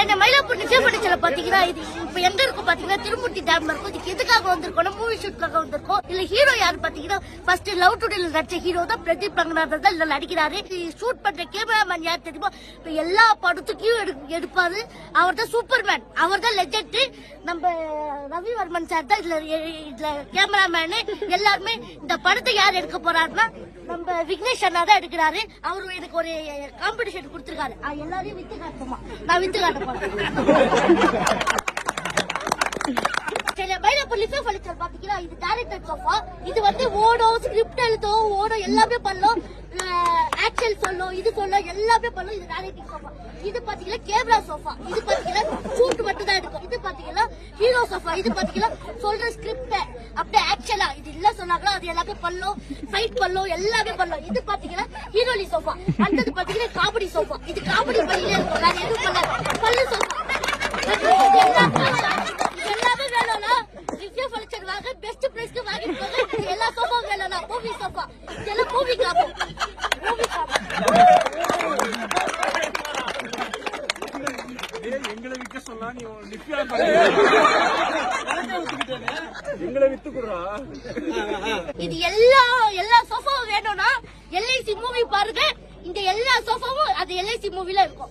சென்னை மயிலாப்பூர் நிஜப்படிச்சல பாத்தீங்கன்னா இது இப்ப எங்க இருக்கும் பாத்தீங்கன்னா திருமூர்த்தி டேம்ல இருக்கும். இதுக்கு எதுக்காக வந்திருக்கோம்? மூவி ஷூட்காக வந்திருக்கோம். இல்ல ஹீரோ யாரு பாத்தீங்கன்னா ஃபர்ஸ்ட் லவ் டுடேல நடிச்ச ஹீரோ தான் பிரதீப் ரங்கநாதன் தான் இதுல நடிக்கிறாரு. ஷூட் பண்ற கேமராமேன் யார் தெரியுமா? இப்ப எல்லா படத்துக்கும் எடுப்பாரு. அவர் தான் சூப்பர்மேன், அவர் தான் லெஜெண்ட். நம்ம ரவிவர்மன் சார் தான் இதுல கேமராமேனு. எல்லாருமே இந்த படத்தை யார் எடுக்க போறாருன்னா நம்ம விக்னேஷ் அண்ணா தான் எடுக்கிறாரு. அவரு எனக்கு ஒரு காம்படிஷன் கொடுத்திருக்காரு. எல்லாரையும் வித்து காட்டுமா, நான் வித்து காட்ட போறேன். பாத்தீங்கன்னா இது டைரக்டர் சோஃபா. இது வந்து ஓடும், ஸ்கிரிப்ட் எழுதும், ஓடும், எல்லாமே பண்ணும், ஆக்சன் சொல்லும், இது சொல்லும், எல்லாமே பண்ணும். இது டைரக்டிங் சோஃபா. இது பாத்தீங்கன்னா கேமரா சோஃபா. இது பாத்தீங்கன்னா ஷூட் மட்டும் தான் எடுக்கும். இது பாத்தீங்கன்னா ஹீரோ சோஃபா. இது பாத்தீங்கன்னா சொல்ற ஸ்கிரிப்ட் அப்படியே ஆக்சனா இது இல்ல சொன்னாங்களோ அது எல்லாமே பண்ணும், ஃபைட் பண்ணும், எல்லாமே பண்ணும். இது பாத்தீங்கன்னா ஹீரோலி சோஃபா. அடுத்தது பாத்தீங்கன்னா காமெடி சோஃபா. இது காமெடி பண்ணிட்டே இருக்கும், வேற எதுவும் பண்ணாது. பல்லு சோஃபா. எல்லாமே வேணும்னா ரிவ்யூ ஃபர்னிச்சர் வாங்க, பெஸ்ட் பிரைஸ்க்கு வாங்கிட்டு போங்க. எல்லா சோஃபா வேணும்னா மூவி சோஃபா. இதெல்லாம் மூவி காப்போம், மூவி காப்போம். எங்களை விற்க சொன்னா நீ எங்களை வித்துக்குறா. இது எல்லா சோஃபாவும் வேணும்னா LIC மூவி பாருங்க. இந்த எல்லா சோஃபாவும் அது LIC மூவில இருக்கும்.